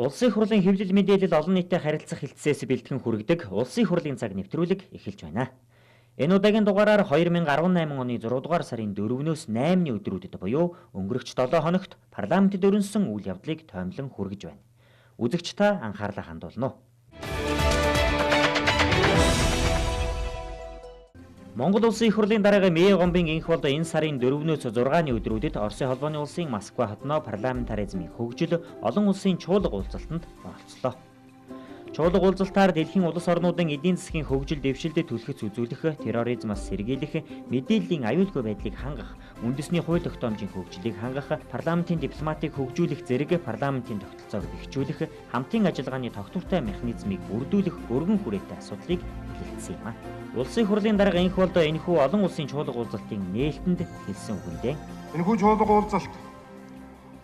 Улсын их хурлын хэвлэл мэдээлэл олон нийтэд харилцах хэлтсээс бэлтгэн хүргэдэг Улсын их хурлын цаг нэвтрүүлэг эхэлж байна. Энэ удаагийн дугаараар 2018 оны 6 дугаар сарын 4-өөс 8-ны өдрүүдэд буюу өнгөрөгч 7 хоногт парламентэд өрнөсөн үйл явдлыг тоомлон хүргэж байна. Үзэгч та анхаарлаа хандуулна уу? Монгол Улсын их хурлын дараагийн Мэй гомбын энх болоо энэ сарын 4-өөс 6-ны өдрүүдэд Оросын холбооны улсын Москва хотноо парламентаризмын хөгжил олон улсын чуулга уулзалтанд оролцлоо. Чуулга уулзалтаар дэлхийн улс орнуудын эдийн засгийн хөгжил дэвшилтэд түлхэц үзүүлэх, терроризмоос сэргийлэх, мэдээллийн аюулгүй байдлыг хангах, үндэсний хууль тогтоомжийн хөгжлийг хангах, парламентын дипломатыг хөгжүүлэх зэрэг парламентын тогтолцоог бэхжүүлэх, хамтын ажиллагааны тогтвортой механизмыг бүрдүүлэх өргөн хүрээтэй асуудлыг хэлэлцсэн юм. Улсын их хурлын дарга энх болоо энэхүү олон улсын чуулга уулзалтын нээлтэнд хэлсэн үгэндээ энэхүү чуулга уулзалт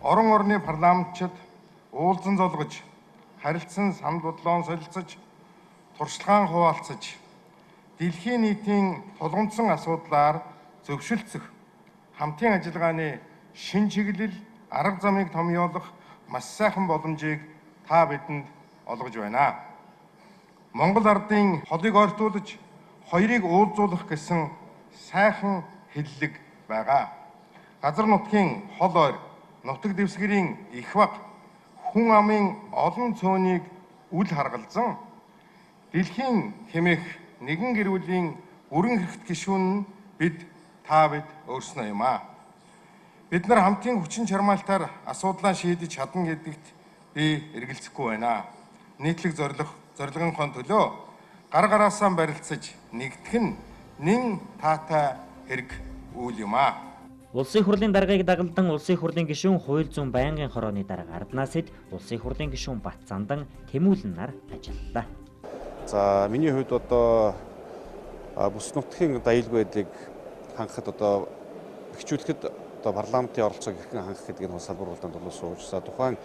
орон орны парламентчид уулзан золгож, харилцан санал бодлоон солилцож, туршлагаан хуваалцаж, дэлхийн нийтийн тулгамдсан асуудлаар зөвшөлдсөх, хамтын ажиллагааны шин чиглэл, арга замыг томьёолох маш сайхан боломжийг та бидэнд олгож байна. Монгол ардын холыг ойртуулж, хоёрыг уулзуулах гэсэн сайхан хэллэг байгаа. Газар нутгийн хол ойр, нутаг дэвсгэрийн их баг, хүн амын олон цөөнийг үл харгалзан, дэлхийн хэмээх нэгэн гэр бүлийн бүрэн хэрэгт гишүүн нь бид өөрснөө юм аа. Бид нар хамтын хүчин чармаалтаар асуудлаа шийдэж чадна гэдэгт би эргэлзэхгүй байна. Нийтлэг зорилгынхон төлөө гар гараасаа барилцаж нэгдэх нь нэн таатай хэрэг үйл юм аа. Улсын их хурлын даргаыг дагалдан Улсын их хурлын гишүүн Хууль зүйн байнгын хорооны дарга Арднаас эд Улсын их хурлын гишүүн Бат Зандан Тэмүүлэн нар ажиллалаа. За миний хувьд одоо бүс нутгийн аюулгүй байдлыг хангахад одоо бэхжүүлэхэд одоо парламентын оролцоог хэрхэн хангах гэдэг нь салбар болон долоо сууж. За тухайн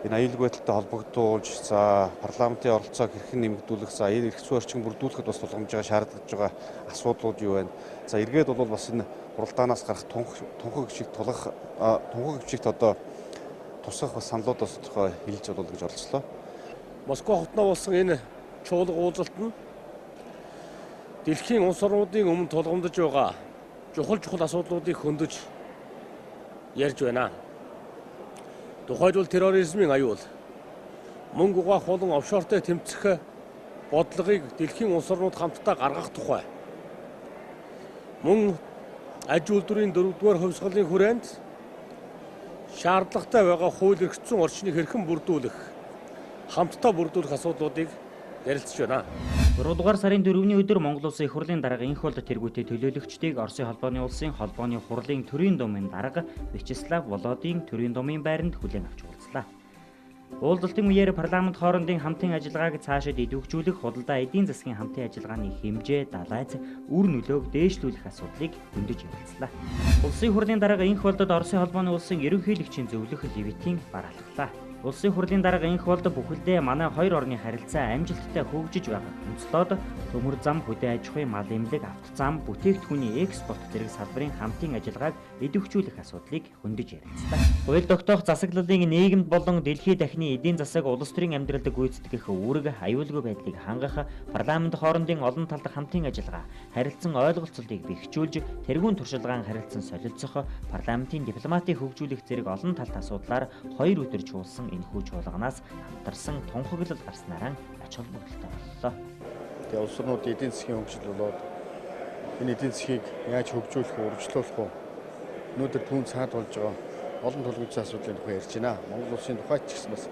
энэ аюулгүй байдалтай холбогдуулж, за парламентын оролцоог хэрхэн нэмэгдүүлэх, за эрх зүйн орчин бүрдүүлэхэд бас тулгамж байгаа шаардлагатай байгаа асуудлууд юу байна. За эргээд бол бас энэ хуралдаанаас гарах тунхаг хвчигт одоо тусах бас саналууд бас тодорхой хэлж болов гэж оролцлоо. Москва хотноо болсон энэ чуулга уулзалт нь дэлхийн улс орнуудын өмнө тулгамдж байгаа чухал асуудлуудыг хөндөж ярьж байна. Тухайлбал терроризмын аюул, мөнгө угаах болон офшортой тэмцэх бодлогыг дэлхийн улс орнууд хамтдаа гаргах тухай. Мөн аж үйлдвэрийн 4-р хувьсгалын хүрээнд шаардлагатай байгаа хууль эрх зүйн орчныг хэрхэн хамтдаа бүрдүүлэх асуудлуудыг ярилцж байна. 4 дугаар сарын 4-ний өдөр Монгол Улсын их хурлын дарга энх болоо тэргүүтээ төлөөлөгчдийг Оросын холбооны улсын холбооны хурлын төрийн думын дарга Вячеслав Володин төрийн думын байранд хүлээн авч уулзлаа. Уулзалтын үеэр парламент хоорондын хамтын ажиллагааг цаашид идэвхжүүлэх, худалдаа эдийн засгийн хамтын ажиллагааны хэмжээ, далайц, үр нөлөөг дээшлүүлэх асуудлыг хөндөж ярилцлаа. Улсын их хурлын дарга энх болоод Оросын холбооны улсын ерөнхийлөгчийн зөвлөх левитийн бараалхлаа. Улсын их хурлын дарга энх болоод бүхэлдээ манай хоёр орны харилцаа амжилттай хөгжиж байгааг онцлоод төмөр зам, хөдөө аж ахуйн мал эмнэлэг, автозам, бүтээгдэхүүний экспорт зэрэг салбарын хамтын ажиллагааг идэвхжүүлэх асуудлыг хөндөж ярилцлаа. Хууль тогтоох засаглалын нийгэмд болон дэлхийд дахины эдийн засаг улс төрийн амьдралд гүйцэтгэх үүрэг, аюулгүй байдлыг хангах, парламент хоорондын олон талдах хамтын ажиллагаа, харилцан ойлголцолтыг бэхжүүлж, тэргүүн туршилгаан харилцан солилцох, парламентын дипломатыг хөгжүүлэх зэрэг олон талт асуудлаар 2 өдөр чуулсан энэхүү чуулганаас хамтарсан тунхаглал гарснараа ач холбогдолтой боллоо. Тэгээ улс орнуудын эдийн засгийн хөгжил болоод энэ эдийн засгийг яаж хөгжүүлэх, үргэлжлүүлэх вэ? Өнөөдөр түүн цаад болж байгаа олон төлөвлөсөн асуудлын тухай ярьж байна. Монгол улсын тухайд ч гэсэн бас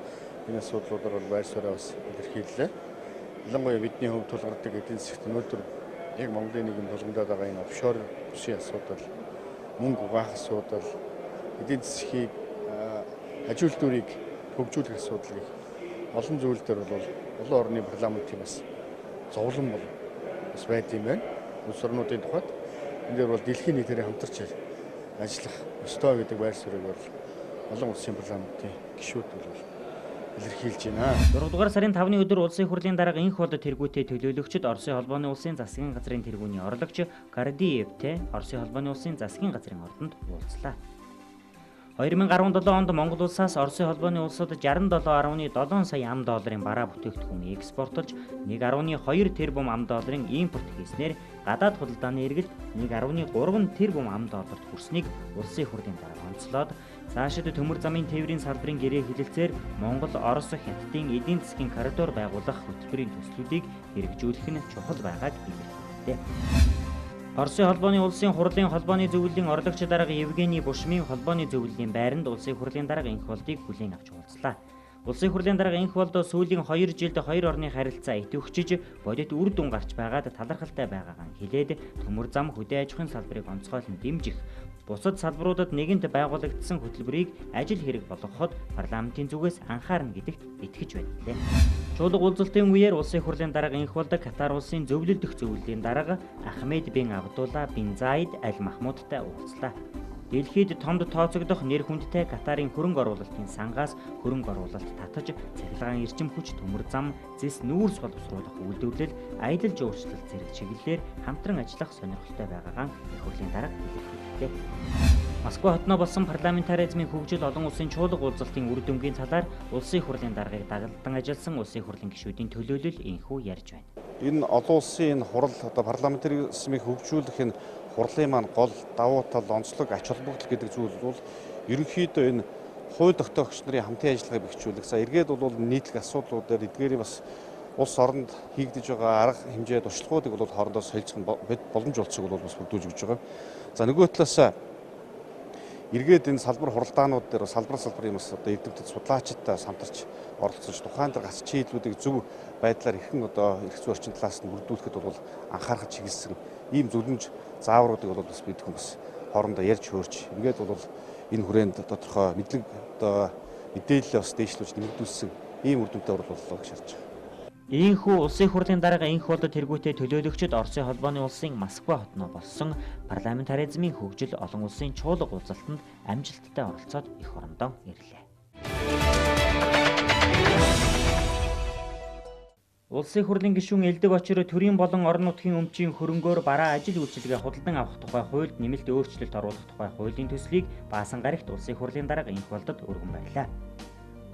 энэ асуудлуудаар бол байр сууриа бас илэрхийллээ. Ялангуяа бидний хувьд тулгардаг эдийн засгт өнөөдөр яг Монголын нийгэм тулгамдаад байгаа энэ офшор бүсийн асуудал, мөнгө угаах асуудал, эдийн засгийг аж үйлдвэрийг хөгжүүлэх асуудлыг олон зүйл дээр бол олон орны парламентын бас зовлон бол бас байд юм байна. Улс орнуудын тухайд энэ дээр бол дэлхийн нийтээр хамтарч ажиллах ёстой гэдэг байр суурийг бол олон улсын парламентын гишүүд бол илэрхийлж байна. 4 дугаар сарын 5-ны өдөр Улсын их хурлын дарга энх болоо тэргүүтээ төлөөлөгчд Оросын холбооны улсын засгийн газрын тэргүүний орлогч Кардиевтэй Оросын холбооны улсын засгийн газрын ордонд уулзлаа. 2017 онд Монгол улсаас Оросын холбооны улсад 67.7 сая ам долларын бараа бүтээгдэхүүн экспортлж 1.2 тэрбум ам долларын импорт хийснээр гадаад худалдааны эргэлт 1.3 тэрбум ам долларт хүрснийг улсын хурлын дараа онцлоод цаашид төмөр замын тээврийн салбарын гэрээ хилэлцээр Монгол Орос хятадын эдийн засгийн коридор байгуулах хөтөлбөрийн төслүүдийг хэрэгжүүлэх нь чухал байгааг илэрхийлжээ. Оросын холбооны улсын хурлын холбооны зөвлөлийн орлогч дарга Евгений Бушмын холбооны зөвлөлийн байранд улсын хурлын дарга энх болдыг хүлээн авч уулзлаа. Улсын хурлын дарга энх болдоо сүүлийн 2 жилд хоёр орны харилцаа идэвхжиж бодит үр дүн гарч байгаад талархалтай байгаагаа хэлээд төмөр зам хөдөө аж ахуйн салбарыг онцгойлон дэмжих, бусад салбаруудад нэгэнт байгуулагдсан хөтөлбөрийг ажил хэрэг болгоход парламентын зүгээс анхаарна гэдэгт итгэж байна. Чуулга уулзалтын үеэр улсын хурлын дарга энх болдог Катар улсын зөвлөлдөх зөвлөлийн дарга Ахмед бин Абдулла бин Заид аль Махмудтай уулзлаа. Дэлхийд томд тооцогдох нэр хүндтэй Катарын хөрөнгө оруулалтын сангаас хөрөнгө оруулалт татаж, цахилгаан эрчим хүч, төмөр зам, зэс нүүрс боловсруулах үйлдвэрлэл, аялал жуулчлал зэрэг чиглэлээр хамтран ажиллах сонирхолтой байгаагаа их хурлын дарга илэрхийллээ. Москва хотноо болсон парламентаризмын хөгжил олон улсын чуулга уулзалтын үр дүнгийн талаар улсын хурлын даргыг дагалдан ажилласан улсын хурлын гишүүдийн төлөөлөл энхүү ярьж байна. Энэ олон улсын хурал парламентаризмыг хөгжүүлэх энэ хурлын маань гол давуу тал, онцлог, ач холбогдол гэдэг зүйл бол ерөнхийдөө энэ хууль тогтоогч нарын хамтын ажиллагааг бэхжүүлэх. За эргээд бол нийтлэг асуудлуудаар эдгээрийн бас улс оронд хийгдэж байгаа арга хэмжээ туршлагуудыг бол хоорондоо солилцох боломж олцсог бол бас бүрдүүлж өгч байгаа. За нөгөө талаас эргээд энэ салбар хуралдаанууд дээр салбарын бас эрдэмтэд судлаачидтай самтарч оролцож тухайн дээр гацч хийлүүдийг зөв байдлаар эрхэн эрх зүйн орчин талаас нь бүрдүүлэхэд бол анхаарах чиглэсэн ийм зөвлөмж заавруудыг бол бас бид хүмүүс хоорондоо ярьж хөөрч ингээд бол энэ хүрээнд тодорхой мэдээлэл бас дэвшлүүлж нэмэгдүүлсэн ийм үр дүнтэй боллоо гэж харж байгаа. Ийхүү улсын хурлын дарга энх болдод тэргүүтээ төлөөлөгчд Оросын холбооны улсын Москва хотноо болсон парламентаризмын хөгжил олон улсын чуулга уулзалтанд амжилттай оролцоод их орондоо ирлээ. Улсын хурлын гишүүн элдэг очир төрийн болон орон нутгийн өмчийн хөрөнгөөр бараа ажил үйлчилгээ худалдан авах тухай хуульд нэмэлт өөрчлөлт оруулах тухай хуулийн төслийг баасан гарагт улсын хурлын дарга энх болдод өргөн байлаа.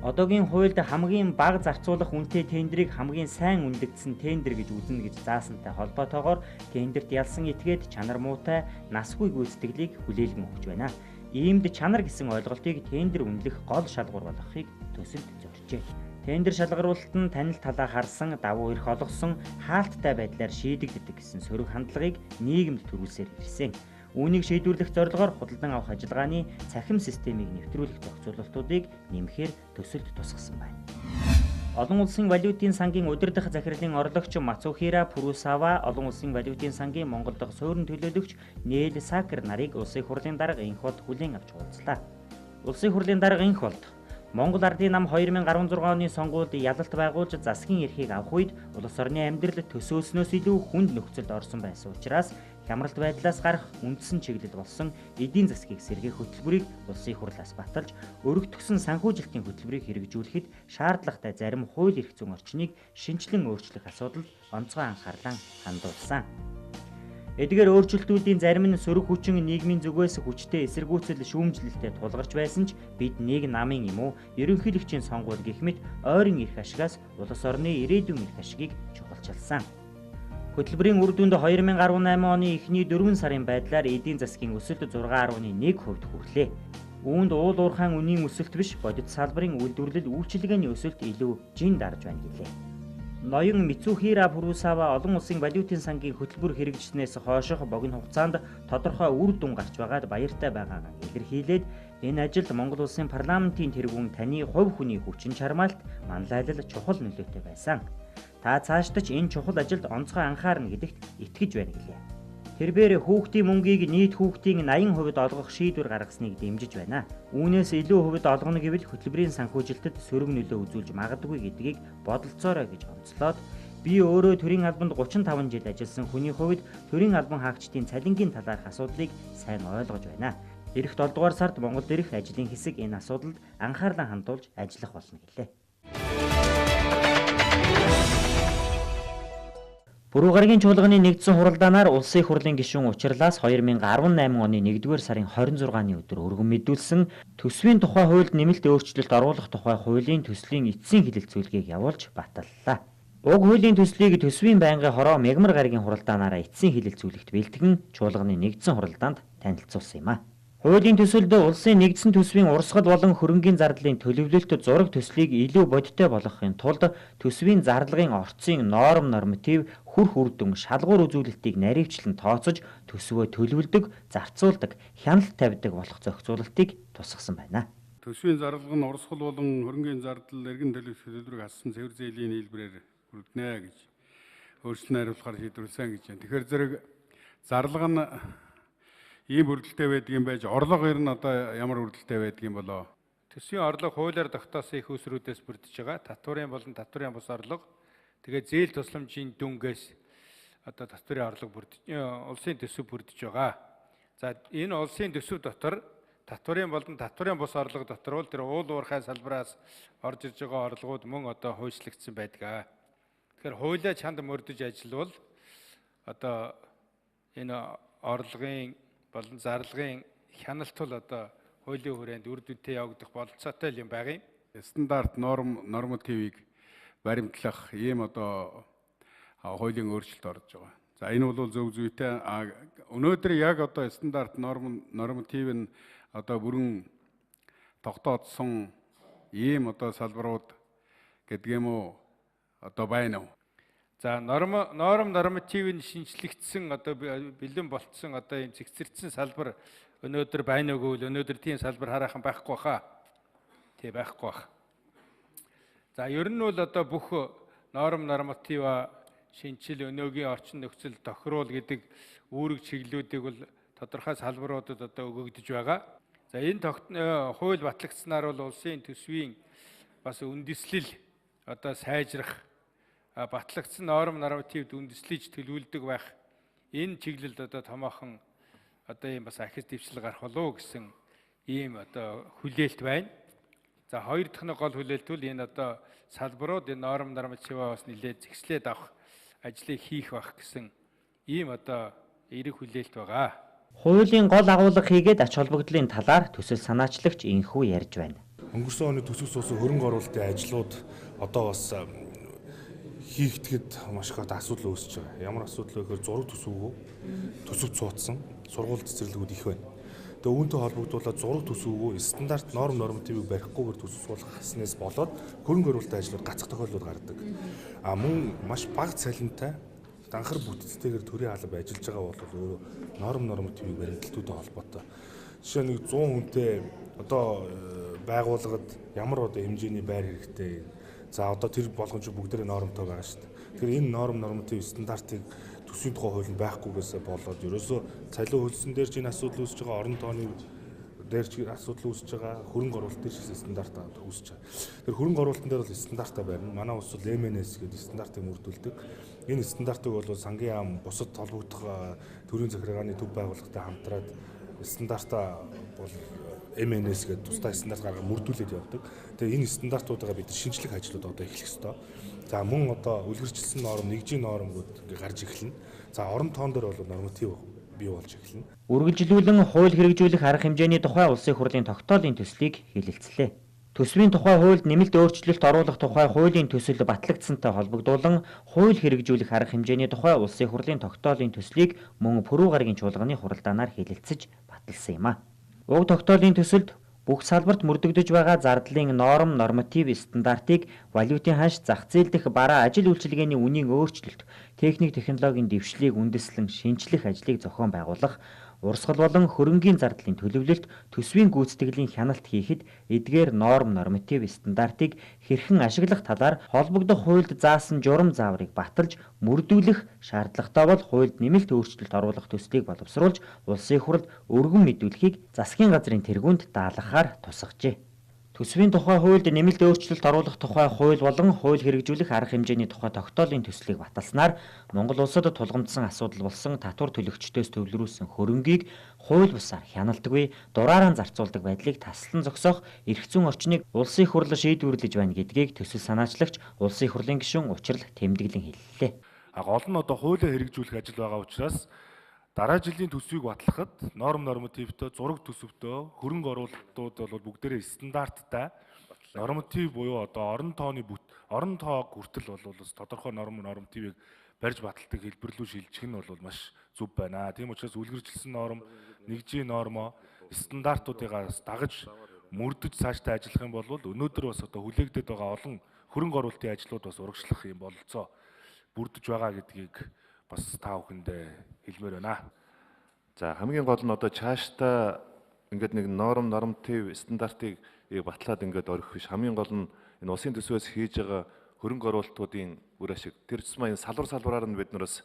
Одоогийн хуульд хамгийн бага зарцуулах үнэтэй тендерийг хамгийн сайн үнэлэгдсэн тендер гэж үзнэ гэж заасантай холбоотойгоор тендерт ялсан этгээд чанар муутай, насгүй гүйцэтгэлийг хүлээлгэн өгч байна. Иймд чанар гэсэн ойлголтыг тендер үнэлэх гол шалгуур болгохыг төсөлд зоржээ. Тендер шалгаруулалт нь танил талаа харсан, давуу эрх олгосон, хаалттай байдлаар шийдэгддэг гэсэн сөрөг хандлагыг нийгэмд төрүүлсээр ирсэн. Үүнийг шийдвэрлэх зорилгоор худалдан авах ажиллагааны цахим системийг нэвтрүүлэх зохицуулалтуудыг нэмэхээр төсөлд тусгасан байна. Олон улсын валютын сангийн удирдах захирлын орлогч Мацухира Пурусава, олон улсын валютын сангийн Монгол дахь суурин төлөөлөгч Нээл Сакер нарыг улсын хурлын дарга энх болд хүлээн авч уулзлаа. Улсын хурлын дарга энх болд Монгол Ардын нам 2016 оны сонгуульд ялалт байгуулж засгийн эрхийг авах үед улс орны амьдрал төсөөлснөөс илүү хүнд нөхцөлд орсон байсан учраас хямралт байдлаас гарах үндсэн чиглэл болсон эдийн засгийг сэргээх хөтөлбөрийг улсын хурлаас баталж өргөтгсөн санхүүжилтийн хөтөлбөрийг хэрэгжүүлэхэд шаардлагатай зарим хууль эрх зүйн орчныг шинжилэн өөрчлөх асуудалд онцгой анхаарлаа хандуулсан. Эдгээр өөрчлөлтүүдийн зарим нь сөрөг хүчин нийгмийн зүгээс хүчтэй эсэргүүцэл шүүмжлэлтэй тулгарч байсан ч бид нэг намын юм уу ерөнхийлөгчийн сонгуул гэх мэт ойрын эрх ашигаас улс орны ирээдүйн эрх ашигыг чухалчилсан. Хөтөлбөрийн үр дүнд 2018 оны эхний 4 сарын байдлаар эдийн засгийн өсөлт 6.1% хүрлээ. Үүнд уул уурхайн үнийн өсөлт биш бодит салбарын үйлдвэрлэл үйлчилгээний өсөлт илүү жин дарж байна гэлээ. Ноён Мицухира Пурусава олон улсын валютын сангийн хөтөлбөр хэрэгжснээс хойших богино хугацаанд тодорхой үр дүн гарч байгаад баяртай байгаагаа илэрхийлээд энэ ажилд Монгол улсын парламентын тэргүүн таны хувь хүний хүчин чармаалт манлайлал чухал нөлөөтэй байсан. Та цаашдаа ч энэ чухал ажилд онцгой анхаарна гэдэгт итгэж байна гэлээ. Тэрбээр хүүхдийн мөнгийг нийт хүүхдийн 80% олгох шийдвэр гаргасныг дэмжиж байна. Үүнээс илүү хувьд олгоно гэвэл хөтөлбөрийн санхүүжилтэд сөрөг нөлөө үзүүлж магадгүй гэдгийг бодолцоорой гэж онцлоод би өөрөө төрийн албанд 35 жил ажилласан хүний хувьд төрийн албан хаагчдын цалингийн талаарх асуудлыг сайн ойлгож байна. Ирэх 7 дугаар сард Монголд ирэх ажлын хэсэг энэ асуудалд анхаарлаа хандуулж ажиллах болно гэлээ. Пүрэв гарагийн чуулганы нэгдсэн хуралдаанаар улсын их хурлын гишүүн учрлаас 2018 оны 1-р сарын 26-ны өдөр өргөн мэдүүлсэн төсвийн тухай хуульд нэмэлт өөрчлөлт оруулах тухай хуулийн төслийн эцсийн хэлэлцүүлгийг явуулж баталлаа. Уг хуулийн төслийг төсвийн байнгын хороо мягмар гарагийн хуралдаанаараа эцсийн хэлэлцүүлэгт бэлтгэн чуулганы нэгдсэн хуралдаанд танилцуулсан юм а. Хуулийн төсөлд улсын нэгдсэн төсвийн урсгал болон хөрөнгийн зардлын төлөвлөлт зураг төслийг илүү бодиттой болгохын тулд төсвийн зарлагын орцын норматив хүрх үр дүн шалгуур үзүүлэлтийг наривчлан тооцож төсвөө төлөвлөдөг, зарцуулдаг, хяналт тавьдаг болох зохицуулалтыг тусгасан байна. Төсвийн зарлага нь урсгал болон хөрөнгийн зардал эргэн төлөх төлөвлөрийг ассан цэвэр зээлийн хэлбэрээр хүргэнэ гэж өөрчлөлт найруулахаар шийдвэрлсэн гэж байна. Тэгэхээр зэрэг зарлага нь ийм бүрдэлтэй байдаг юм байж орлого ер нь одоо ямар бүрдэлтэй байдаг юм болоо. Төсвийн орлого хуулиар тогтоосон их усруудаас бүрдэж байгаа. Татварын болон татварын бус орлого. Тэгээд зээл тусламжийн дүнгээс одоо татварын орлого улсын төсөв бүрдэж байгаа. За энэ улсын төсөв дотор татварын болон татварын бус орлого дотор бол тэр уул уурхай салбараас орж ирж байгаа орлогууд мөн одоо хойшлогдсон байдаг. Тэгэхээр хуулиа чанд мөрдөж ажиллавал одоо энэ орлогын болон зарлагын хяналт бол одоо хуулийн хүрээнд үр дүнтэй явагдах бололцоотой юм байгаа юм. Стандарт нормативыг баримтлах ийм одоо хуулийн өөрчлөлт орж байгаа. За энэ бол зөв зүйтэй. Өнөөдөр яг одоо стандарт норматив нь одоо бүрэн тогтоодсон ийм одоо салбарууд гэдэг юм уу одоо байна уу? За норматив нь шинжлэгдсэн одоо бэлэн болцсон одоо юм зэгцэрсэн салбар өнөөдөр байна уу гэвэл өнөөдөр тийм салбар хараахан байхгүй хаа. Тий байхгүй бах. За ер нь бол одоо бүх норматив шинжил өнөөгийн орчин нөхцөл тохируул гэдэг үүрэг чиглэлүүдийг бол тодорхой салбаруудад одоо өгөгдөж байгаа. За энэ хууль батлагдсанаар бол улсын төсвийн бас үндэслэл одоо сайжрах батлагдсан нормативд үндэслэж төлөвлөдөг байх энэ чиглэлд одоо томоохон одоо ийм бас ахис дэвшил гарах болов гэсэн ийм одоо хүлээлт байна. За хоёр дахь нь гол хүлээлт бол энэ одоо салбарууд энэ нормативаа бас нэлээд зэгслээд авах ажлыг хийх байх гэсэн ийм одоо эерэг хүлээлт байгаа. Хуулийн гол агуулга хийгээд ач холбогдлын талаар төсөл санаачлагч инхүү ярьж байна. Өнгөрсөн оны төсөв суусан хөрөнгө оруулалтын ажлууд одоо бас хийгдэхэд маш их асуудал үүсэж байгаа. Ямар асуудал вэ гэхээр зураг төсөвгөө төсөвт суудсан сургууль цэцэрлэгүүд их байна. Тэгээ үүнтэй холбогдуулаад зураг төсөвгөө стандарт нормативыг барихгүйгээр төсөв суулгаснаас болоод хөрөнгө оруулалтын ажлууд гацх тохиолдлууд гардаг. Мөн маш бага цалинтай данхар бүтцтэйгээр төрийн алба ажиллаж байгаа бол өөрөө нормативыг баримталтуудтай холбоотой. Жишээ нь 100 хүнтэй одоо байгууллагад ямар одоо хэмжээний байр хэрэгтэй. За одоо тэр болгоомж бүгдээрээ нормтой байгаа шүү дээ. Тэгэхээр энэ норматив стандартыг төсвийн тухай хуулинд байхгүйгээс болоод ерөөсөө цалин хөлсөн дээр ч энэ асуудал үүсэж байгаа, орон тооны дээр ч асуудал үүсэж байгаа, хөрөнгө оруулалт дээр ч стандарт үүсэж байгаа. Тэгэхээр хөрөнгө оруулалтын дээр бол стандартаа барина. Манай улс бол MNS гэдэг стандартыг мөрдүүлдэг. Энэ стандартыг бол сангийн яам бусад холбогдох төрийн захиргааны төв байгууллагатай хамтраад стандартаа бол MNS гэдэг тусдаа стандарт гаргаад мөрдүүлээд явдаг. Тэгээ энэ стандартуудаа бид шинжлэх ажлууд одоо эхлэх ёстой. За мөн одоо үлгэрчилсэн нэгжийн нормууд гарч эхэлнэ. За орон тоон дээр бол норматив бий болж эхэлнэ. Үргэлжлүүлэн хууль хэрэгжүүлэх арга хэмжээний тухай улсын хурлын тогтоолын төслийг хэлэлцлээ. Төсвийн тухай хуульд нэмэлт өөрчлөлт оруулах тухай хуулийн төсөл батлагдсантай холбогдуулан хууль хэрэгжүүлэх арга хэмжээний тухай улсын хурлын тогтоолын төслийг мөн Пүрэв гарагийн чуулганы хуралдаанаар хэлэлцэж баталсан юм а. Уг тогтоолын төсөлд бүх салбарт мөрдөгдөж байгаа зардлын норматив стандартыг валютын ханш зах зээл дэх бараа ажил үйлчилгээний үнийн өөрчлөлт, техник технологийн дэвшлийг үндэслэн шинжлэх ажлыг зохион байгуулах, урсгал болон хөрөнгийн зардлын төлөвлөлт, төсвийн гүйцэтгэлийн хяналт хийхэд эдгээр норматив стандартыг хэрхэн ашиглах талаар холбогдох хуульд заасан журам зааврыг баталж мөрдүүлэх шаардлагатай бол хуульд нэмэлт өөрчлөлт оруулах төслийг боловсруулж улсын хурлд өргөн мэдүүлэхийг засгийн газрын тэргуунд даалгахаар тусгажээ. Төсвийн тухай хуульд нэмэлт өөрчлөлт оруулах тухай хууль болон хууль хэрэгжүүлэх арга хэмжээний тухай тогтоолын төслийг баталснаар Монгол улсад тулгамдсан асуудал болсон татвар төлөгчдөөс төвлөрүүлсэн хөрөнгийг хууль бусаар хяналтгүй дураараа зарцуулдаг байдлыг таслан зогсоох эрх зүйн орчныг улсын хурл шийдвэрлэж байна гэдгийг төсөл санаачлагч улсын хурлын гишүүн учрал тэмдэглэн хэллээ. Гол нь одоо хуулиа хэрэгжүүлэх ажил байгаа учраас дараа жилийн төсвийг батлахад нормативтэй, зураг төсөвтэй, хөрөнгө оруулалтууд бол бүгдээрээ стандарттай норматив буюу одоо орон тоог хүртэл бол тодорхой нормативыг барьж баталдаг хэлбэр рүү шилжих нь бол маш зөв байна. Тийм учраас үлгэржилсэн норм, нэгжийн нормо, стандартуудыгаас дагаж мөрдөж цаашдаа ажиллах юм бол өнөөдөр бас одоо хүлээгдээд байгаа олон хөрөнгө оруулалтын ажлууд бас урагшлах юм бололцоо бүрдэж байгаа гэдгийг бас та бүхэндээ хэлмээр байна. За хамгийн гол нь одоо цаашдаа ингээд нэг норматив стандартыг батлаад ингээд орхих биш. Хамгийн гол нь энэ улсын төсвөөс хийж байгаа хөрөнгө оруулалтуудын үр ашиг тэр тусмаа энэ салбараар нь бид нараас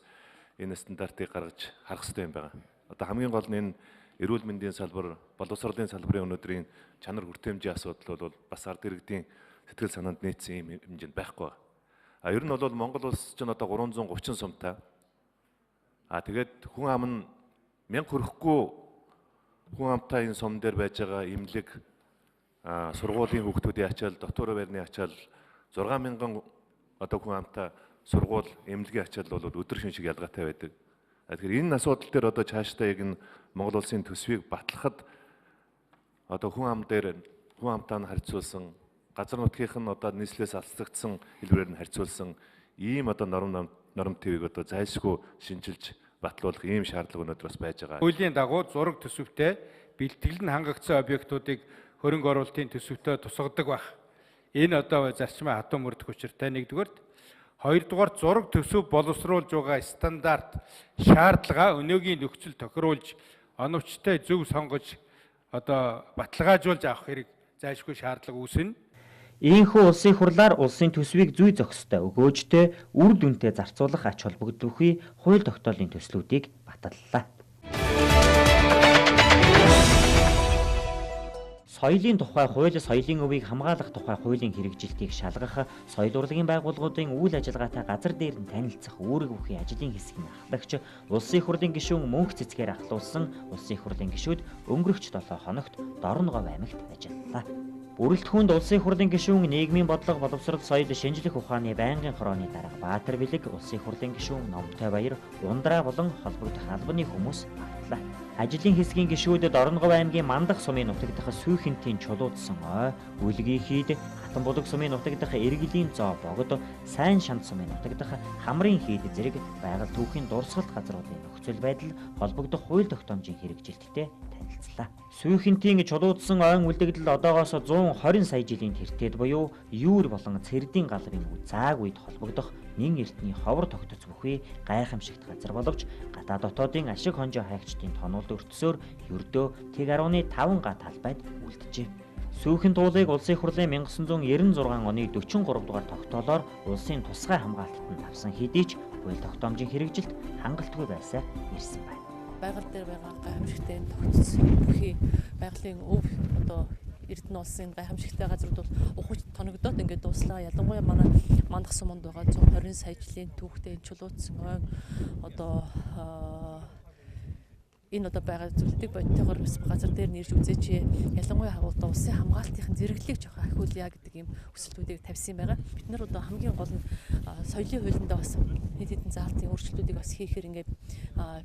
энэ стандартыг гаргаж харах хэрэгтэй юм байна. Одоо хамгийн гол нь энэ эрүүл мэндийн салбар, боловсролын салбарын өнөөдрийн чанар хүртээмжийн асуудал бол бас ард иргэдийн сэтгэл санаанд нийцсэн юм хэмжээнд байхгүй байна. Ер нь бол Монгол улс ч одоо 330 сумтай. Тэгээд хүн ам нь 1000 хүрэхгүй хүн амтай энэ сум дээр байж байгаа эмнэлэг сургуулийн хүүхдүүдийн ачаал, дотор байрны ачаал 6000 одоо хүн амтай сургууль эмнэлгийн ачаал бол өдөр шинжиг ялгаатай байдаг. Тэгэхээр энэ асуудал дээр одоо цаашдаа яг энэ Монгол улсын төсвийг батлахад одоо хүн амтаа нь харьцуулсан, газар нутгийнх нь одоо нийслэлээс алцагдсан хэлбэрээр нь харьцуулсан ийм одоо нормативыг одоо зайлшгүй шинжилж батлуулах ийм шаардлага өнөөдөр бас байж байгаа. Хуулийн дагуу зураг төсөвтэй бэлтгэл нь хангагдсан объектуудыг хөрөнгө оруулалтын төсөвтэй тусгадаг байх. Энэ одоо зарчмын хатуу мөрдөх учиртай нэгдүгээр. Хоёрдугаар зураг төсөв боловсруулж байгаа стандарт шаардлага өнөөгийн нөхцөл тохируулж оновчтой зөв сонгож одоо баталгаажуулж авах хэрэг зайлшгүй шаардлага үүснэ. Ийхүү улсын хурлаар улсын төсвийг зүй зохистой, өгөөжтэй, үр дүнтэй зарцуулах ач холбогдолгүй хууль тогтоолын төслүүдийг баталлаа. Соёлын тухай хууль, соёлын өвийг хамгаалах тухай хуулийн хэрэгжилтийг шалгах, соёл урлагийн байгууллагуудын үйл ажиллагаатай газар дээр нь танилцах үүрэг бүхий ажлын хэсгийн ахлагч, улсын хурлын гишүүн мөнх цэцгээр ахлуулсан улсын хурлын гишүүд өнгөрөгч 7 хоногт Дорногов аймагт ажиллалаа. Бүрэлдэхүүнд улсын хурлын гишүүн нийгмийн бодлого, боловсрол, соёл, шинжлэх ухааны байнгын хорооны дарга Баатар Бэлэг, улсын хурлын гишүүн Номтой Баяр, Ундраа болон холбогдох албаны хүмүүс багтлаа. Ажлын хэсгийн гишүүд Дорногов аймгийн Мандах сумын нутагдах Сүйхэнтийн чулуудсан ой, Үлгийн хийд, Хатанбулаг сумын нутагдах Эргэлийн зоо богд, Сайн шанд сумын нутагдах Хамрын хийд зэрэг байгаль түүхийн дурсгалт газруудын нөхцөл байдал холбогдох хууль тогтоомжийн хэрэгжилттэй танилцлаа. Сүйхэнтийн чулуудсан ойн үлдэгдэл одоогоос 120 сая жилийн тэртээд буюу Юур болон Цэрдийн галавын зааг үед холбогдох нэн эртний ховор тогтоц бүхий гайхамшигт газар боловч гадаа дотоодын ашиг хонжоо хайгчдын тонулд өртсөөр ердөө тэг 1.5 га талбайд үлджээ. Сүйхэн туулыг улсын хурлын 1996 оны 43 дугаар тогтоолоор улсын тусгай хамгаалтанд авсан хэдий ч хууль тогтоомжийн хэрэгжилт хангалтгүй байсаар ирсэн байна. Байгаль дээр байгаа гайхамшигтай тогтцол бүхий байгалийн өв одоо Эрдэнэ улсын гайхамшигтай газрууд бол ухаж тоногдоод ингээд дуслаа. Ялангуяа манай Мандах суманд байгаа 120 сая жилийн түүхтэй чулуудсан ойн одоо энэ одоо байгаа зүйлүүдийг бодтойгоор газар дээр нэрж үзээч. Ялангуяа хагуултаа улсын хамгаалтын зэрэглэлийг жоох ахиулъя гэдэг ийм өсөлтүүдийг тавьсан байгаа. Бид нар одоо хамгийн гол нь соёлын хуулиндаа бас хэд хэдэн заалтын өөрчлөлтүүдийг бас хийхээр ингээд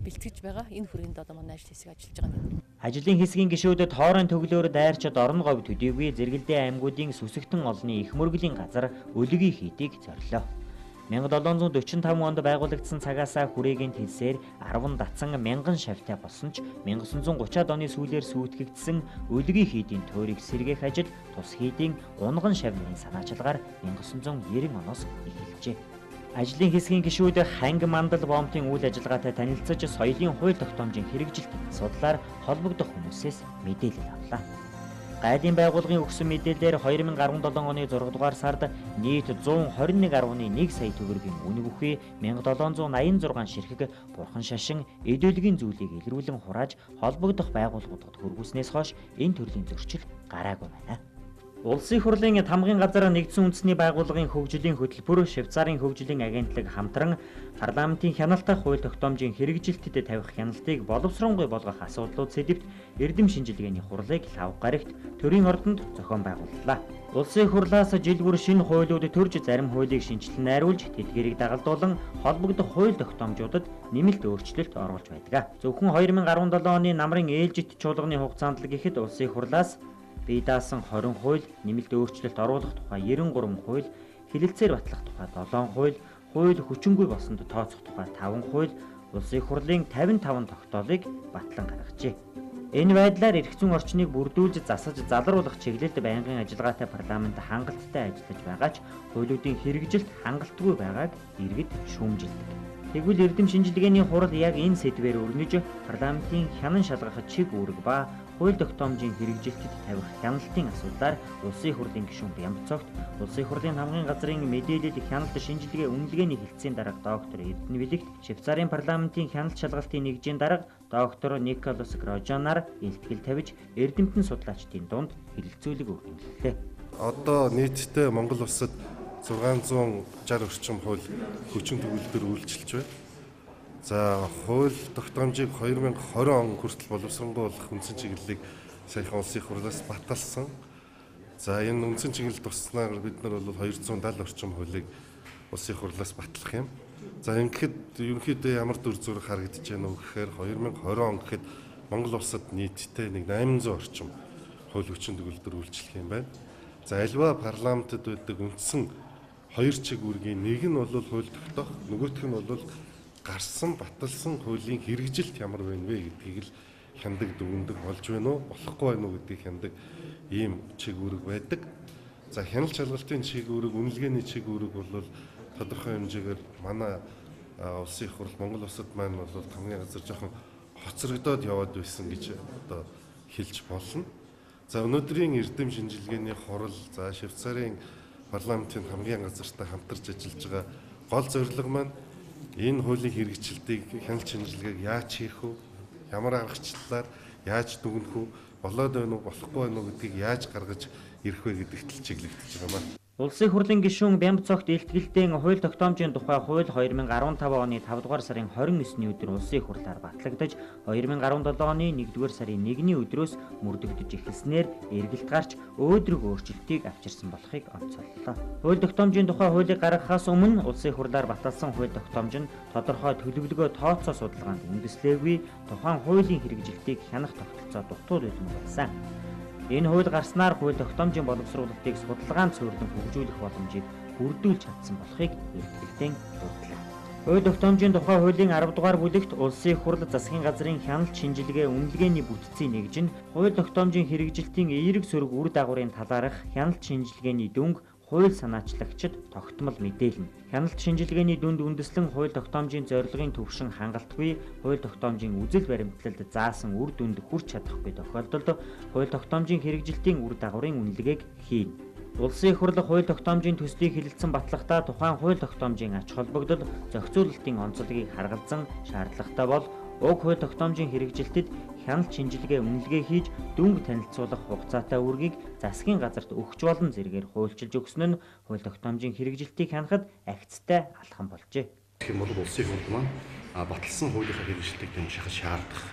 бэлтгэж байгаа. Энэ хүрээнд одоо манай ажил хэсэг ажиллаж байгаа юм. Ажлын хэсгийн гишүүдэд хоорон төглөөр дайрч Дорногов төдийгүй зэрэгэлдээ аймагуудын сүсэгтэн олны их мөргөлийн газар Үлгийн хийдийг зорилоо. 1745 онд байгуулагдсан цагаасаа хүрээгийн тэлсээр 10 датсан мянган шавьтай болсон ч 1930-ад оны сүүлээр сүйтгэгдсэн Үлгийн хийдийн төөрийг сэргээх ажил тус хийдийн унган шавнын санаачилгаар 1990 оноос эхэлжээ. Ажлын хэсгийн гишүүд ханги мандал бомтын үйл ажиллагаатай танилцаж соёлын хууль тогтоомжийн хэрэгжилтийн асуудлаар холбогдох хүмүүсээс мэдээлэл авлаа. Гайлын байгууллагын өгсөн мэдээлэлээр 2017 оны 6 дугаар сард нийт 121.1 сая төгрөгийн үнэ бүхий 1786 ширхэг бурхан шашин эдэлгийн зүйлийг илрүүлэн хурааж холбогдох байгууллагуудад хөргүүлснээс хойш энэ төрлийн зөрчил гараагүй байна. Улсын хурлын тамгын газар нэгдсэн үндэсний байгууллагын хөгжлийн хөтөлбөр, Швейцарын хөгжлийн агентлаг хамтран парламентын хяналтах хууль тогтоомжийн хэрэгжилтэд тавих хяналтыг боловсронгуй болгох асуудлууд сэдвт эрдэм шинжилгээний хурлыг лав гарагт төрийн ордонд зохион байгууллаа. Улсын хурлаас жил бүр шинэ хуулиуд төрж зарим хуулийг шинжилэн найруулж тэдгээрийг дагалдуулан холбогдох хууль тогтоомжуудад нэмэлт өөрчлөлт оруулж байдаг. Зөвхөн 2017 оны намрын ээлжит чуулганы хугацаанд л гэхэд улсын хурлаас бие даасан 20 хууль, нэмэлт өөрчлөлт оруулах тухай 93 хууль, хилэлцээр батлах тухай 7 хууль, хууль хүчингүй болсонд тооцох тухай 5 хууль, улсын хурлын 55 тогтоолыг батлан гаргажээ. Энэ байдлаар эрх зүйн орчныг бүрдүүлж засаж залруулах чиглэлд байнгын ажиллагаатай парламент хангалттай ажиллаж байгаа ч хуулиудын хэрэгжилт хангалтгүй байгааг иргэд шүүмжилдэг. Тэгвэл эрдэм шинжилгээний хурал яг энэ сэдвээр өрнөж парламентын хянан шалгах чиг үүрэг ба хууль тогтоомжийн хэрэгжилтэд тавих хяналтын асуудлаар улсын хурлын гишүүн Бямбцогт, улсын хурлын хамгийн газрын мэдээлэл хяналт шинжилгээ үнэлгээний хэлтсийн дарга доктор Эрдэнэ Билэгт, Швейцарын парламентын хяналт шалгалтын нэгжийн дарга доктор Николас Грожанаар илтгэл тавьж эрдэмтэн судлаачдын дунд хэлэлцүүлэг өргөнлөлөө. Одоо нийтдээ Монгол улсад 660 орчим хууль хүчин төгөлдөр үйлчилж байна. За хууль тогтоомжийг 2020 он хүртэл боловсронгуй болгох үндсэн чиглэлийг саяхан улсын хурлаас баталсан. За энэ үндсэн чиглэл тусснаар бид нар бол 270 орчим хуулийг улсын хурлаас батлах юм. За ингэхэд ерөнхийдөө ямар дүр зураг харагдаж байна вэ гэхээр 2020 он гэхэд Монгол улсад нийтдээ нэг 800 орчим хууль хүчин төгөлдөр үйлчлэх юм байна. За альва парламентод байдаг үндсэн хоёр чиг үүргийн нэг нь бол хууль тогтоох, нөгөөх нь бол гарсан баталсан хуулийн хэрэгжилт ямар байна вэ гэдгийг л хяндаг дүгндэг болж байна уу, болохгүй байна уу гэдгийг хяндаг ийм чиг үүрэг байдаг. За хяналт шалгалтын чиг үүрэг, үнэлгээний чиг үүрэг бол тодорхой хэмжээгээр манай улсын их хурл Монгол улсад маань бол тамгын газар жоохон хоцрогдоод яваад байсан гэж одоо хэлж болно. За өнөөдрийн эрдэм шинжилгээний хурал, за Швейцарын парламентын хамгийн газартай хамтарч ажиллаж байгаа гол зорилго маань энэ хуулийн хэрэгжилтийг хяналт шинжилгээг яаж хийх вэ? Ямар аргачлалаар яаж дүгнэх вэ? Болоод байна уу, болохгүй байна уу гэдгийг яаж гаргаж ирэх вэ гэдэгт л чиглэгдэж байгаа маань. Улсын хурлын гишүүн Бямбцогт илтгэлдэн хууль тогтоомжийн тухай хууль 2015 оны 5 дугаар сарын 29-ний өдөр улсын хурлаар батлагдаж 2017 оны 1-р сарын 1-ний өдрөөс мөрдөгдөж эхэлснээр эргэлт гарч өөдрөг өөрчлөлтийг авчирсан болохыг онцоллоо. Хууль тогтоомжийн тухай хуулийг гаргахаас өмнө улсын хурлаар баталсан хууль тогтоомж нь тодорхой төлөвлөгөө тооцоо судалгаанд үндэслээгүй тухайн хуулийн хэрэгжилтийг хянах тогтолцоо дутуу байлгүй байсан. Энэ хууль гарснаар хууль тогтоомжийн боловсруулалтыг судалгаанд суурилан хөгжүүлэх боломжийг бүрдүүлж чадсан болохыг илтгэлтэн дурдлаа. Хууль тогтоомжийн тухай хуулийн 10 дугаар бүлэгт улсын хурл засгийн газрын хяналт шинжилгээ үнэлгээний бүтцийн нэгж нь хууль тогтоомжийн хэрэгжилтийн эерэг сөрөг үр дагаврын талаарх хяналт шинжилгээний дүнг хууль санаачлагчид тогтмол мэдээлнэ. Хяналт шинжилгээний дүнд үндэслэн хууль тогтоомжийн зорилгын төвшин хангалтгүй, хууль тогтоомжийн үзэл баримтлалд заасан үр дүнд хүрч чадахгүй тохиолдолд хууль тогтоомжийн хэрэгжилтийн үр дагаврын үнэлгээг хийнэ. Улсын их хурл хууль тогтоомжийн төслийг хэлэлцэн батлахдаа тухайн хууль тогтоомжийн ач холбогдол, зохицуулалтын онцлогийг харгалзан шаардлагатай бол уг хууль тогтоомжийн хэрэгжилтэд хяналт шинжилгээ үнэлгээ хийж дүнг танилцуулах хугацаатай үргийг засгийн газарт өгч болон зэрэгээр хуульчилж өгсөн нь хууль тогтоомжийн хэрэгжилтийг хянахад агцтай алхам болжээ. Гэх юм бол улсын хурл маань баталсан хуулийнхаа хэрэгжилтийг шахаж шаардах,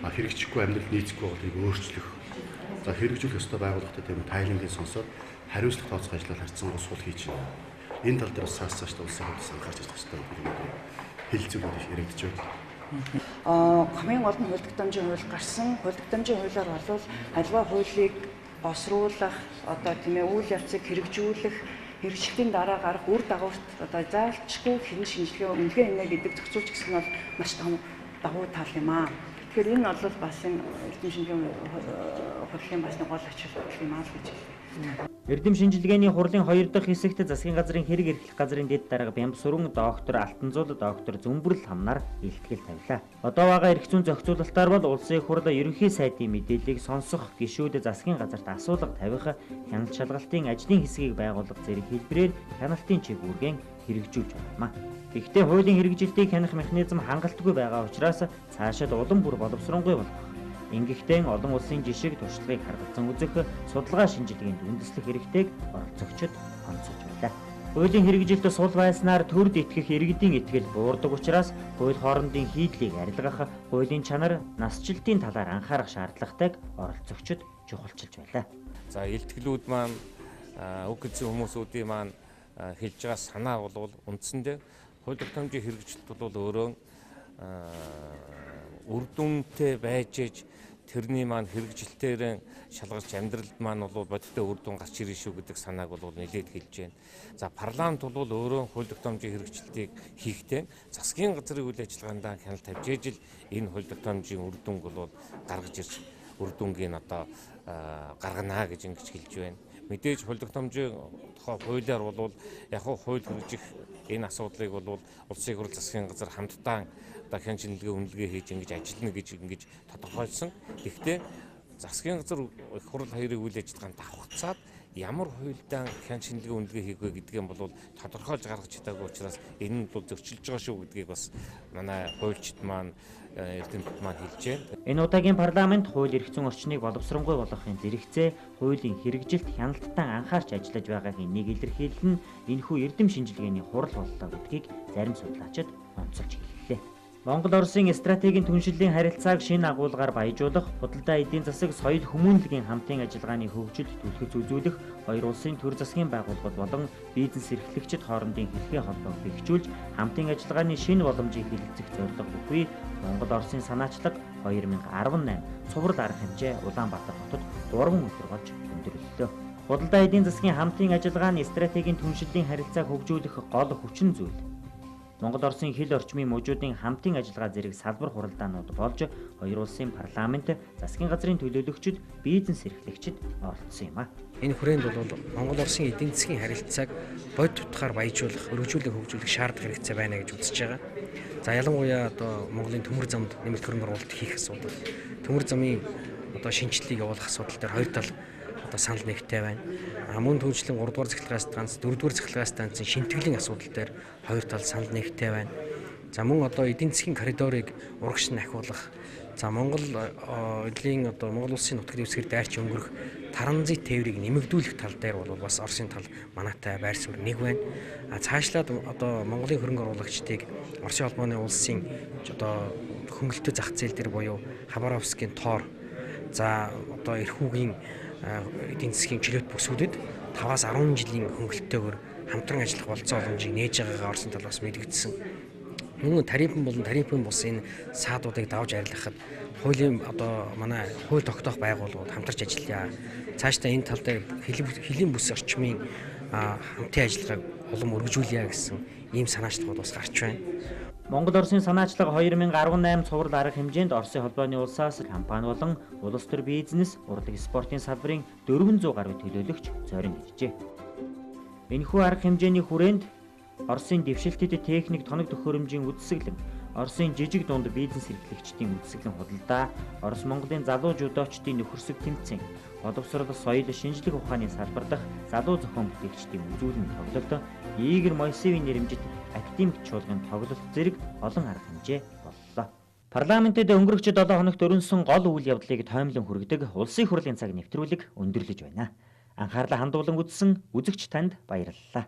хэрэгжихгүй амьдрал нийцэхгүй болохыг өөрчлөх, за хэрэгжүүлэх ёстой байгууллагатай тийм тайлангийн сонсоод хариуцлага тооцох ажлаар харьцан сул хийж байна. Энэ тал дээр бас цааш улсын хурлаас анхаарч ажиллах ёстой гэдэг хэлэлцүүлэг яригдж байна. Хамгийн гол нь хууль тогтоомжийн хууль гарсан. Хууль тогтоомжийн хуулиар бол альва хуулийг босруулах, одоо тийм ээ үйл явцыг хэрэгжүүлэх, хэрэгжилтийн дараа гарах үр дагаварт одоо заалтчгүй хянан шинжилгээ үнэлгээийнэ гэдэг зохицуулж гисэн нь бол маш том давуу тал юм аа. Тэгэхээр энэ бол бас энэ эрдэм шинжилгээний хурлын бас нэг гол ач холбогдол юм аа л гэж хэлээ. Эрдэм шинжилгээний хурлын 2 дахь хэсэгт засгийн газрын хэрэг эрхлэх газрын дэд дарга Бямбсүрэн доктор Алтанзул доктор Зүмбэрл хамнаар илтгэл тавилаа. Одоо байгаа эрх зүйн зохицуулалтаар бол улсын хурл ерөнхий сайдын мэдээллийг сонсох, гишүүд засгийн газарт асуулга тавих, хяналт шалгалтын ажлын хэсгийг байгуулах зэрэг хэлбэрээр хяналтын чиг үүргэн хэрэгжүүлж байна. Гэхдээ хуулийн хэрэгжилтийг хянах механизм хангалтгүй байгаа учраас цаашид улам бүр боловсронгуй болох Ингэхдээ олон улсын жишг туршлагыг харгалзан үзэх судалгаа шинжилгээнд үндэслэх хэрэгтэйг оролцогчид онцолж байлаа. Хуулийн хэрэгжилт сул байснаар төрд итгэх иргэдийн итгэл буурдаг учраас хууль хоорондын хийдлийг арилгах, хуулийн чанар, насжилтын талаар анхаарах шаардлагатайг оролцогчид чухалчилж байлаа. За илтгэлүүд маань үг эзэн хүмүүсүүдийн маань хэлж байгаа санаа бол үндсэндээ хууль тогтоомжийн хэрэгжилт бол өөрөө үр дүнтэй байж иж тэрний маань хэрэгжилтээр шалгарч амьдралд маань бол бодиттой үр дүн гарч ирнэ шүү гэдэг санааг бол нэлээд хэлж байна. За парламент бол өөрөө хууль тогтоомжийн хэрэгжилтийг хийхдээ засгийн газрын үйл ажиллагаанд хяналт тавьж ижил энэ хууль тогтоомжийн үр дүнг бол гаргаж ирж үр дүнгийн одоо гаргана гэж ингэж хэлж байна. Мэдээж хууль тогтоомжийн хуулиар бол яг хууль хэрэгжих энэ асуудлыг бол улсын хурлын засгийн газар хамтдаа дахин шинжилгээ үнэлгээ хийж ингэж ажиллана гэж ингэж тодорхойлсон. Гэхдээ засгийн газар их хурл хоёрын үйл ажиллагаанд давхцаад ямар хуультай хян шинжилгээ үнэлгээ хийх вэ гэдгийг бол тодорхойлж гаргаж чадаагүй учраас энэ нь бол зөрчилж байгаа шүү гэдгийг бас манай хуульчид маань эрдэмтэд маань хэлж байна. Энэ удаагийн парламент хууль эрх зүйн орчныг боловсронгүй болгохын зэрэгцээ хуулийн хэрэгжилт хяналттай анхаарч ажиллаж байгаагийн нэг илэрхийлэл нь энэхүү эрдэм шинжилгээний хурал боллоо гэдгийг зарим судлаачид онцолж хэллээ. Монгол-Оросын стратегийн түншлэлийн харилцааг шинэ агуулгаар баяжуулах, худалдаа эдийн засаг, соёл хүмүүнлэгийн хамтын ажиллагааны хөгжилд түлхэж үзүүлэх, хоёр улсын төр засгийн байгууллагууд болон бизнес эрхлэгчид хоорондын хэлхээ холбоог бэхжүүлж, хамтын ажиллагааны шинэ боломжийг хэлэлцэх зорилго бүхий Монгол-Оросын санаачлаг 2018 цуврал арга хэмжээ Улаанбаатар хотод 3 өдөр болж өндөрлөлөө. Худалдаа эдийн засгийн хамтын ажиллагаа нь стратегийн түншлэлийн харилцааг хөгжүүлэх гол хүчин зүйл. Монгол-Оросын хил орчмын мужуудын хамтын ажиллагаа зэрэг салбар хуралдаанууд болж хоёр улсын парламент, засгийн газрын төлөөлөгчид, бизнес эрхлэгчид оролцсон юм а. Энэ хүрээнд бол Монгол-Оросын эдийн засгийн харилцааг бод тутахаар баяжуулах, өргөжүүлэх, хөгжүүлэх шаардлага хэрэгцээ байна гэж үзэж байгаа. За ялангуяа одоо Монголын төмөр замд нэмэлт хөрөнгө оруулалт хийх асуудал, төмөр замын одоо шинжилгээг явуулах асуудал дээр хоёр тал одоо санал нэгтэй байна. Мөн түншлэн 3 дугаар цахилгаан станц, 4 дугаар цахилгаан станцын шинтгэлийн асуудал дээр хоёр тал санал нэгтэй байна. За мөн одоо эдийн засгийн коридорыг урагш нь ахиулах, за Монгол улсын нутаг дэвсгэр дайрч өнгөрөх таранзит тээврийг нэмэгдүүлэх тал дээр бол бас Оросын тал манайтай байр суурь нэг байна. Цаашлаад одоо Монголын хөрөнгө оруулагчдыг Оросын холбооны улсын одоо хөнгөлөлтөө зах зээл дээр буюу Хабаровскийн тоор, за одоо эрхүүгийн эдийн засгийн чөлөөт бүсүүдэд 5-аас 10 жилийн хөнгөлөлтөөр хамтран ажиллах болцоо боломжийг нээж байгаагаа Оросын тал бас мэдэгдсэн. Мөн тарифын болон тарифын бус энэ саадуудыг давж арилгахад хуулийн одоо манай хууль тогтоох байгууллагууд хамтарч ажиллая. Цаашдаа энэ тал дээр хэлийн бүс орчмын хамтын ажиллагааг улам өргөжүүлье гэсэн ийм санаачлагууд бас гарч байна. Монгол-Оросын санаачлага 2018 цуврал арга хэмжээнд Оросын холбооны улсаас компани болон улс төр бизнес, урлаг спортын салбарын 400 гаруй төлөөлөгч зорин иржээ. Энэхүү арга хэмжээний хүрээнд Оросын дэвшилтэд техник тоног төхөөрөмжийн үдсэглэн, Оросын жижиг дунд бизнес эрхлэгчдийн үдсэглэн худалдаа, Орос Монголын залуу жудоочдын нөхөрсөг тэмцээн, боловсрол соёл шинжлэх ухааны салбар дахь залуу зохион бүтээгчдийн үзүүлэн тоглолт, Игорь Моисеевийн нэрэмжит академик чуулган тоглолт зэрэг олон арга хэмжээ боллоо. Парламентэд өнгөрөх 7 хоногт өрнсөн гол үйл явдлыг тоомлон хүргэдэг улсын хурлын цаг нэвтрүүлэг өндөрлөж байна. Анхаарлаа хандуулан үзсэн үзэгч танд баярлалаа.